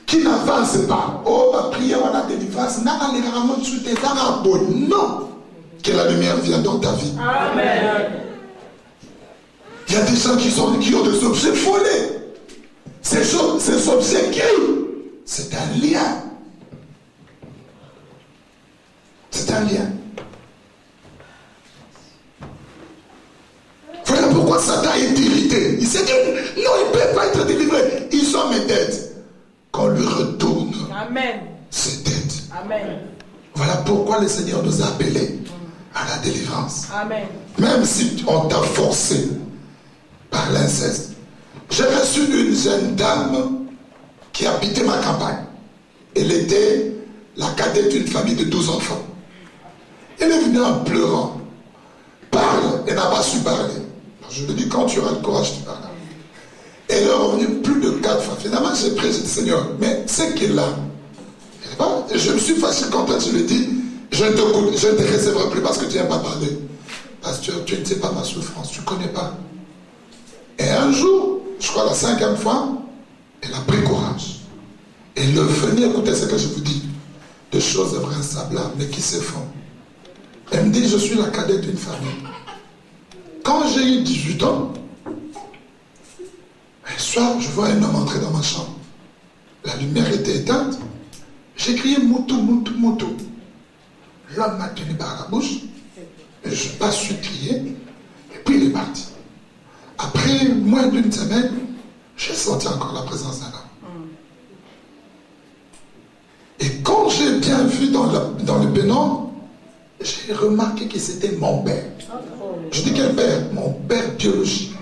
qui n'avance pas. Oh, ma prière, on a délivrance. Non. Que la lumière vienne dans ta vie. Amen. Il y a des gens qui ont des objets volés. Ces objets qui, c'est un lien. C'est un lien. Voilà pourquoi Satan est irrité. Il s'est dit, non, il ne peut pas être délivré. Ils sont mes têtes. Qu'on lui retourne ses têtes. Amen. Voilà pourquoi le Seigneur nous a appelés à la délivrance. Amen. Même si on t'a forcé par l'inceste. J'ai reçu une jeune dame qui habitait ma campagne. Elle était la cadette d'une famille de 12 enfants. Elle est venue en pleurant. Parle, elle n'a pas su parler. Je lui dis, quand tu auras le courage, tu parles. Elle est revenue plus de 4 fois. Finalement, j'ai prié, j'ai dit, Seigneur, mais c'est qu'elle a. Je me suis fâché contre elle, je lui ai dit, je ne te recevrai plus parce que tu n'aimes pas parler. Pasteur, tu ne sais pas ma souffrance, tu ne connais pas. Et un jour, je crois la 5e fois, elle a pris courage. Elle est venue écouter ce que je vous dis. Des choses invraisemblables, mais qui se font. Elle me dit, je suis la cadette d'une famille. Quand j'ai eu 18 ans, un soir, je vois un homme entrer dans ma chambre. La lumière était éteinte. J'ai crié Moutou, Moutou, Moutou. L'homme m'a tenu par la bouche. Et je n'ai pas su crier. Et puis il est parti. Après moins d'une semaine, j'ai senti encore la présence d'un homme. Et quand j'ai bien vu dans le pénombre, j'ai remarqué que c'était mon père. Je dis quel père? Mon père biologique.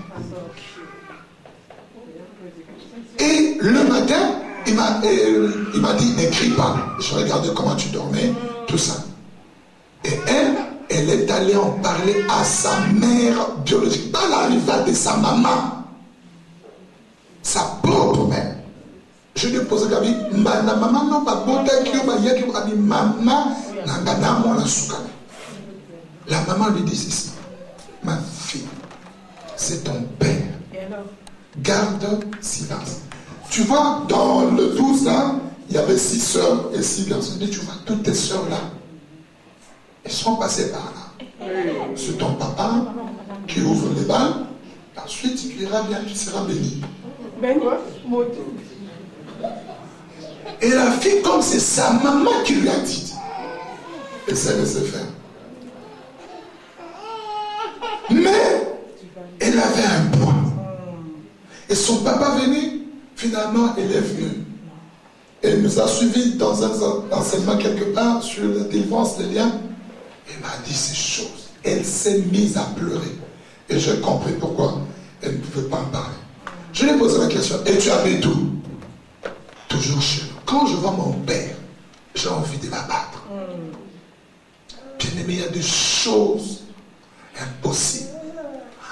Et le matin, il m'a dit, n'écris pas. Je regardais comment tu dormais, tout ça. Et elle est allée en parler à sa mère biologique, pas la rivale de sa maman, sa propre mère. Je lui ai posé la vie, ma maman non pas maman la maman lui dit ceci, ma fille, c'est ton père. Garde silence. Tu vois, dans le 12 là, il y avait 6 sœurs et 6 garçons. Il dit, tu vois, toutes tes sœurs là, elles sont passées par là. C'est ton papa qui ouvre les balles. Ensuite, tu iras bien, tu seras béni. Et la fille, comme c'est sa maman qui lui a dit, elle s'est laissée faire. Mais elle avait un poids. Et son papa venait, finalement, elle est venue. Elle nous a suivis dans un enseignement quelque part sur la délivrance, les liens. Elle m'a dit ces choses. Elle s'est mise à pleurer. Et j'ai compris pourquoi elle ne pouvait pas en parler. Je lui ai posé la question, et tu habites où? Toujours chez nous. Quand je vois mon père, j'ai envie de l'abattre. Bien aimé, il y a des choses impossibles.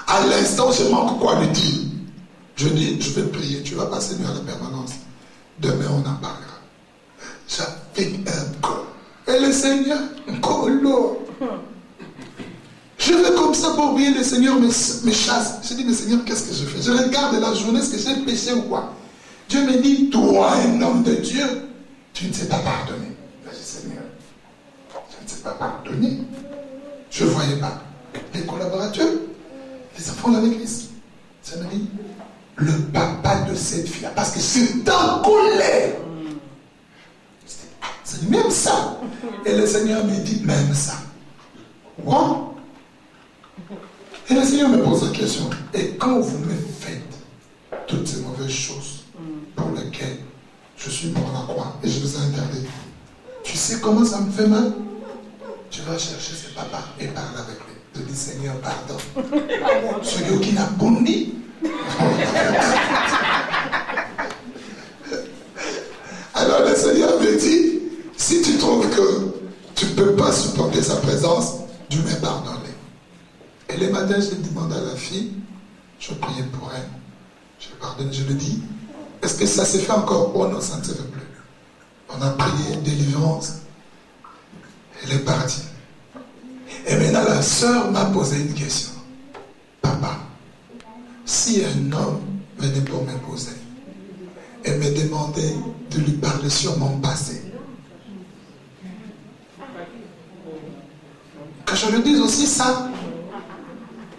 À l'instant, je manque quoi lui dire. Je dis, je vais prier, tu vas passer nuit à la permanence. Demain, on en parlera. J'avais un corps. Et le Seigneur, encore l'eau. Je vais comme ça pour oublier le Seigneur me chasse. Je dis, mais Seigneur, qu'est-ce que je fais? Je regarde la journée, est-ce que j'ai péché ou quoi? Dieu me dit, toi, un homme de Dieu, tu ne sais pas pardonner. Je dis, Seigneur, je ne sais pas pardonner. Je ne voyais pas. Les collaborateurs, les enfants de l'église. Ça me dit, le papa de cette fille-là, parce que c'est en colère. C'est même ça. Et le Seigneur me dit, même ça. What? Et le Seigneur me pose la question. Et quand vous me faites toutes ces mauvaises choses pour lesquelles je suis mort à la croix et je vous ai interdit, tu sais comment ça me fait mal? Tu vas chercher ce papa et parle avec lui. Tu dis, Seigneur, pardon. Celui qui n'a bondi. Alors le Seigneur me dit, si tu trouves que tu ne peux pas supporter sa présence, Dieu m'a pardonné. Et les matins, je demande à la fille, je priais pour elle, je pardonne, je lui dis, est-ce que ça s'est fait encore? Oh non, ça ne se fait plus. On a prié, délivrance, elle est partie. Et maintenant, la sœur m'a posé une question. Papa, si un homme venait pour m'épouser, et me demandait de lui parler sur mon passé. Que je lui dise aussi ça.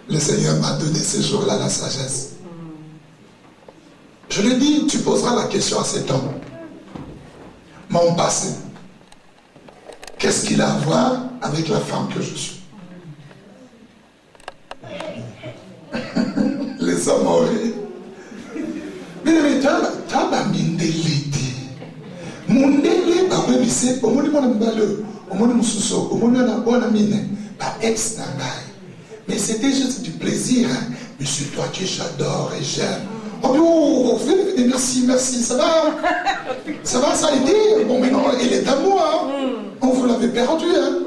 Le Seigneur m'a donné ce jour-là la sagesse. Je lui dis, tu poseras la question à cet homme. Mon passé, qu'est-ce qu'il a à voir avec la femme que je suis? Les hommes ont ri. Mais tu as mindélé. Mondélé, bah oui, mais c'est au monde de baleux, au monde de sous-sol, au monde de la bonne mine, bah ex n'angaï. Mais c'était juste du plaisir. Hein. Monsieur, toi que j'adore et j'aime. Oh, merci, merci, ça va? Ça va, ça a été? Bon, maintenant, il est à moi. Hein. Oh, vous l'avez perdu. Hein.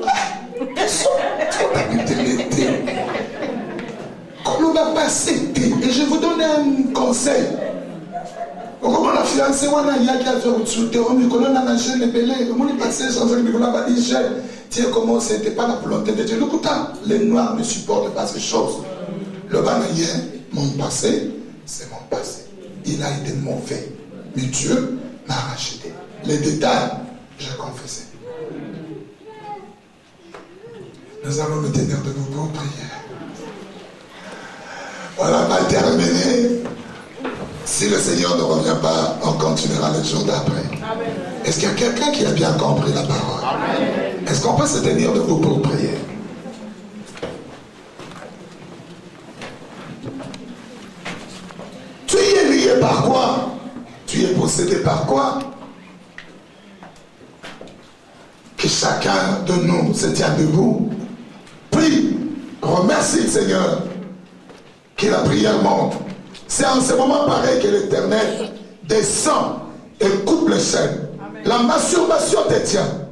Comment va passer? Et je vous donne un conseil. Comment la fiancée, on a yaki à faire au-dessus, on a un jeune épelé, on est passé sans un niveau là-bas, il gère. Tiens, comment c'était pas la volonté de Dieu. Le couteau, les Noirs ne supportent pas ces choses. Le banayien, mon passé, c'est mon passé. Il a été mauvais. Mais Dieu m'a racheté. Les détails, j'ai confessé. Nous allons nous tenir de nouveau prières. Voilà, pas terminé. Si le Seigneur ne revient pas, on continuera le jour d'après. Est-ce qu'il y a quelqu'un qui a bien compris la parole? Est-ce qu'on peut se tenir debout pour prier? Tu y es lié par quoi? Tu es possédé par quoi? Que chacun de nous se tienne debout. Prie, remercie le Seigneur. Que la prière monte. C'est en ce moment pareil que l'Éternel descend et coupe les chaînes. La masturbation te tient.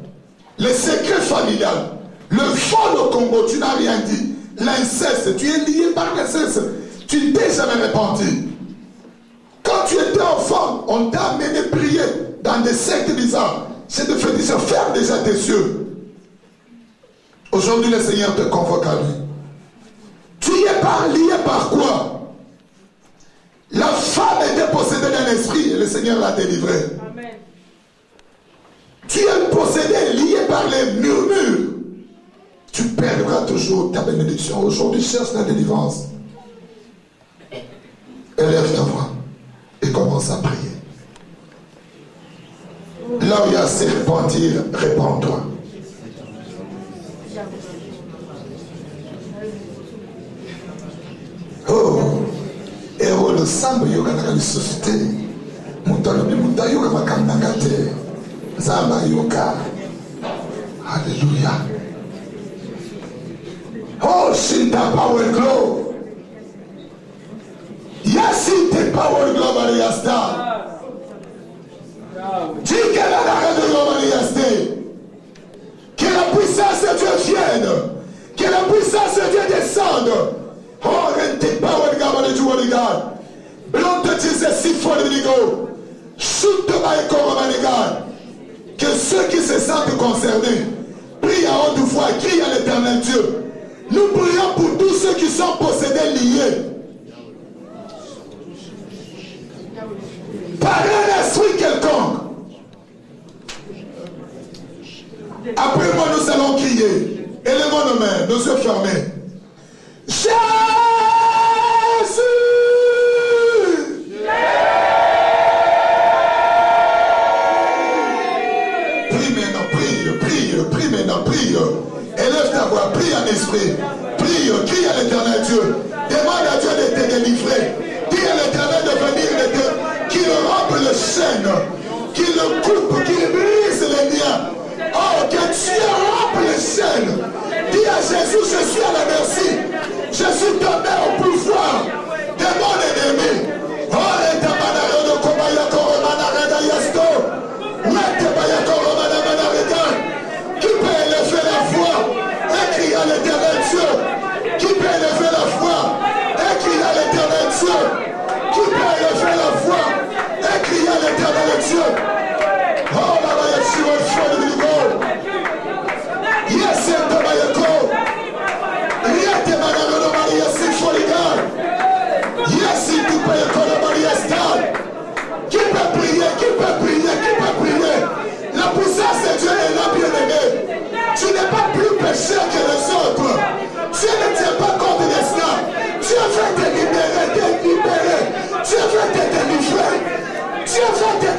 Les secrets familiales. Le vol au Congo, tu n'as rien dit. L'inceste, tu es lié par l'inceste. Tu ne t'es jamais repenti. Quand tu étais enfant, on t'a amené prier dans des sectes disant, c'est de faire déjà tes yeux. Aujourd'hui, le Seigneur te convoque à lui. Tu y es lié par quoi? La femme était possédée d'un esprit et le Seigneur l'a délivrée. Amen. Tu es possédé, lié par les murmures. Tu perdras toujours ta bénédiction. Aujourd'hui, cherche la délivrance. Élève ta voix et commence à prier. Là où il y a assez repentir, répands-toi. Oh! Héros le sambo yoga na société. Mutalobi mutayoga makamnangate. Zamba yoga. Alléluia. Oh, Shinda Power Glow. Yasite Power Glow Mariasta. Dikela na de Mariaste. Que la puissance de Dieu vienne. Que la puissance de Dieu descende. Oh, rente power God de Dieu, God. Blanc de Dieu, c'est si fort de Dieu. Shoot de my God. Que ceux qui se sentent concernés prient à haute voix, crient à l'Éternel Dieu. Nous prions pour tous ceux qui sont possédés, liés par un esprit quelconque. Après moi, nous allons crier. Élevons nos mains, nos yeux fermés. Jésus! Prie maintenant, prie. Élève ta voix, prie en esprit. Prie, crie à l'Éternel Dieu. Demande à Dieu de te délivrer. Dis à l'Éternel de venir, qu'il rompe les chaînes, qu'il le coupe, qu'il brise les liens. Oh, que Dieu rompe les chaînes. Dis à Jésus, je suis à la merci. Je suis tombé au pouvoir de mon ennemi. Oh, l'Éternel de Kobayako Romana Yasto. Qui peut élever la voix et crier à l'Éternel Dieu? Qui peut élever la voix et crier à l'Éternel Dieu? Qui peut élever la voix et crier à l'Éternel Dieu? Oh, la Maïa, tu vas faire le niveau. Yes, c'est de Maïako. Rien de Maïako, Maria, c'est foligal. Yes, c'est de Maïako, Maria, Star. Qui peut prier Dieu va te